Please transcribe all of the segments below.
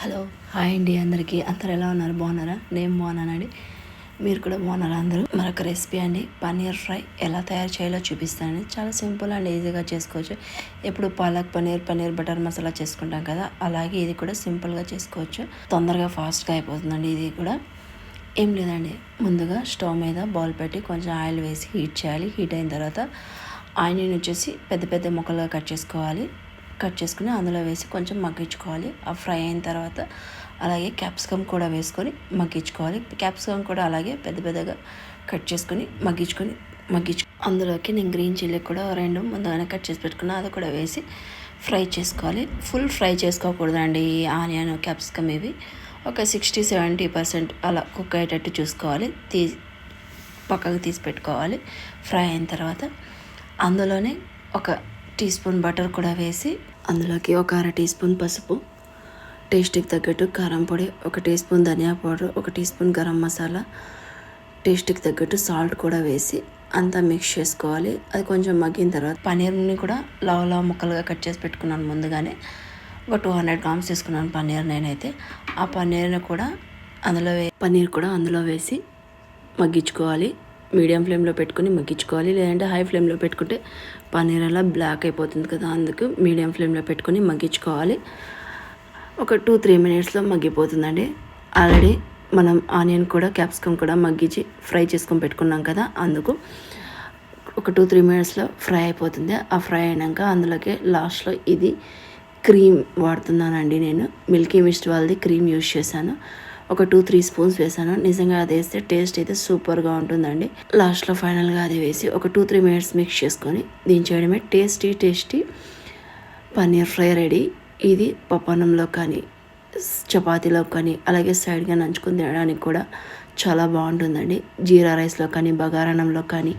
Hello hi అండి, అందరికీ అందరు ఎలా ఉన్నారు? బాగున్నారా? నేను బాగున్నానండి. మీరు కూడా బాగున్నారా? అందరూ మరొక రెసిపీ అండి, పన్నీర్ ఫ్రై ఎలా తయారు చేయాలో చూపిస్తానండి. చాలా సింపుల్ అండ్ ఈజీగా చేసుకోవచ్చు. ఎప్పుడు పాలక్ పన్నీర్ బటర్ మసాలా చేసుకుంటాం కదా, అలాగే ఇది కూడా సింపుల్గా చేసుకోవచ్చు. తొందరగా ఫాస్ట్గా అయిపోతుందండి. ఇది కూడా ఏం లేదండి, ముందుగా స్టవ్ మీద బౌల్ పెట్టి కొంచెం ఆయిల్ వేసి హీట్ చేయాలి. హీట్ అయిన తర్వాత ఆనియన్ వచ్చేసి పెద్ద పెద్ద ముక్కలుగా కట్ చేసుకుని అందులో వేసి కొంచెం మగ్గించుకోవాలి. ఆ ఫ్రై అయిన తర్వాత అలాగే క్యాప్సికమ్ కూడా వేసుకొని మగ్గించుకోవాలి. క్యాప్సికమ్ కూడా అలాగే పెద్ద పెద్దగా కట్ చేసుకొని అందులోకి నేను గ్రీన్ చిల్లీ కూడా 2 ముందుగానే కట్ చేసి పెట్టుకున్నా, అది కూడా వేసి ఫ్రై చేసుకోవాలి. ఫుల్ ఫ్రై చేసుకోకూడదండి ఈ ఆనియన్ క్యాప్సికమ్. ఇవి ఒక 60-70% అలా కుక్ అయ్యేటట్టు చూసుకోవాలి. పక్కకు తీసి పెట్టుకోవాలి. ఫ్రై అయిన తర్వాత అందులోనే ఒక టీ స్పూన్ బటర్ కూడా వేసి అందులోకి ఒక 1/2 టీ స్పూన్ పసుపు, టేస్ట్కి తగ్గట్టు కారం పొడి, 1 టీ స్పూన్ ధనియా powder, 1 teaspoon garam masala, టేస్ట్కి తగ్గట్టు సాల్ట్ కూడా వేసి అంతా మిక్స్ చేసుకోవాలి. అది కొంచెం మగ్గిన తర్వాత పన్నీర్ని కూడా లావు ముక్కలుగా కట్ చేసి పెట్టుకున్నాను. ముందుగానే ఒక 200 గ్రామ్స్ తీసుకున్నాను పన్నీర్ నేనైతే. ఆ పన్నీర్ కూడా అందులో వేసి మగ్గించుకోవాలి. మీడియం ఫ్లేమ్లో పెట్టుకొని మగ్గించుకోవాలి, లేదంటే హై ఫ్లేమ్లో పెట్టుకుంటే పన్నీర్ అలా బ్లాక్ అయిపోతుంది కదా, అందుకు మీడియం ఫ్లేమ్లో పెట్టుకొని మగ్గించుకోవాలి. ఒక 2-3 మినిట్స్లో మగ్గిపోతుందండి. ఆల్రెడీ మనం ఆనియన్ కూడా క్యాప్సికమ్ కూడా మగ్గించి ఫ్రై చేసుకొని పెట్టుకున్నాం కదా, అందుకు ఒక 2-3 మినిట్స్లో ఫ్రై అయిపోతుంది. ఆ ఫ్రై అయినాక అందులోకి లాస్ట్లో ఇది క్రీమ్ వాడుతున్నానండి. నేను మిల్కీ మిస్ట్ వాళ్ళది క్రీమ్ యూజ్ చేశాను. ఒక 2-3 స్పూన్స్ వేసాను. నిజంగా అది వేస్తే టేస్ట్ అయితే సూపర్గా ఉంటుందండి. లాస్ట్లో ఫైనల్గా అది వేసి ఒక 2-3 మినిట్స్ మిక్స్ చేసుకొని దించేయడమే. Tasty paneer fry ready. ఇది పప్పన్నంలో కానీ చపాతీలో కానీ అలాగే సైడ్గా నంచుకుని తినడానికి కూడా చాలా బాగుంటుందండి. జీరా రైస్లో కానీ బగారాన్నంలో కానీ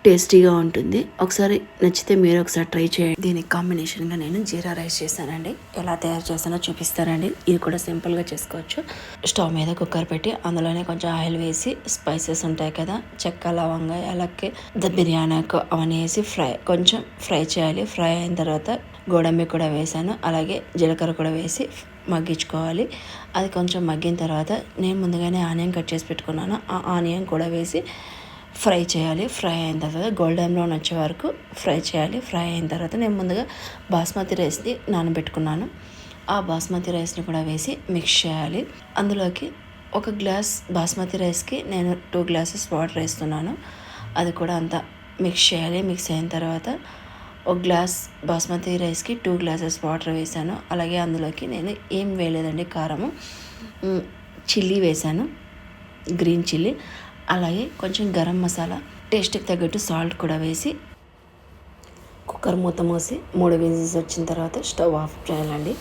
టేస్టీగా ఉంటుంది. ఒకసారి నచ్చితే మీరు ఒకసారి ట్రై చేయండి. దీనికి కాంబినేషన్గా నేను జీరా రైస్ చేశానండి. ఎలా తయారు చేస్తానో చూపిస్తానండి. ఇది కూడా సింపుల్గా చేసుకోవచ్చు. స్టవ్ మీద కుక్కర్ పెట్టి అందులోనే కొంచెం ఆయిల్ వేసి స్పైసెస్ ఉంటాయి కదా, చెక్క, లవంగ, యాలక్కి, బిర్యానీ ఆకు అవన్నీ వేసి కొంచెం ఫ్రై చేయాలి. ఫ్రై అయిన తర్వాత గోడంబి కూడా వేసాను, అలాగే జీలకర్ర కూడా వేసి మగ్గించుకోవాలి. అది కొంచెం మగ్గిన తర్వాత నేను ముందుగానే ఆనియన్ కట్ చేసి పెట్టుకున్నాను. ఆ ఆనియన్ కూడా వేసి ఫ్రై చేయాలి. ఫ్రై అయిన తర్వాత గోల్డెన్ బ్రౌన్ వచ్చే వరకు ఫ్రై చేయాలి. ఫ్రై అయిన తర్వాత నేను ముందుగా బాస్మతి రైస్ని నానబెట్టుకున్నాను. ఆ బాస్మతి రైస్ని కూడా వేసి మిక్స్ చేయాలి. అందులోకి 1 గ్లాస్ బాస్మతి రైస్కి నేను 2 గ్లాసెస్ వాటర్ వేస్తున్నాను. అది కూడా అంతా మిక్స్ చేయాలి. మిక్స్ అయిన తర్వాత 1 గ్లాస్ బాస్మతి రైస్కి 2 గ్లాసెస్ వాటర్ వేసాను. అలాగే అందులోకి నేను ఏం వేయలేదండి, కారము, చిల్లీ వేసాను, గ్రీన్ చిల్లీ, అలాగే కొంచెం గరం మసాలా, టేస్ట్కి తగ్గట్టు సాల్ట్ కూడా వేసి కుక్కర్ మూత మూసి 3 విజిల్స్ వచ్చిన తర్వాత స్టవ్ ఆఫ్ చేయాలండి.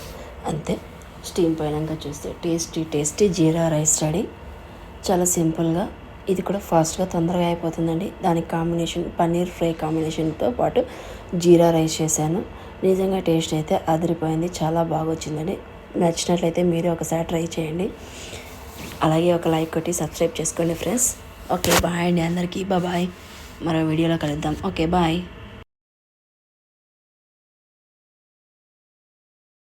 అంతే. స్టీమ్ పోయినాక చూస్తే టేస్టీ జీరా రైస్ రెడీ. చాలా సింపుల్గా, ఇది కూడా ఫాస్ట్గా తొందరగా అయిపోతుందండి. దానికి కాంబినేషన్ పన్నీర్ ఫ్రై కాంబినేషన్తో పాటు జీరా రైస్ చేశాను. నిజంగా టేస్ట్ అయితే అదిరిపోయింది, చాలా బాగా వచ్చిందండి. నచ్చినట్లయితే మీరు ఒకసారి ట్రై చేయండి. అలాగే ఒక లైక్ కొట్టి సబ్స్క్రైబ్ చేసుకోండి ఫ్రెండ్స్. ఓకే, బాయ్ అండి అందరికీ. బాయ్. మరో వీడియోలో కలుద్దాం. Okay, bye.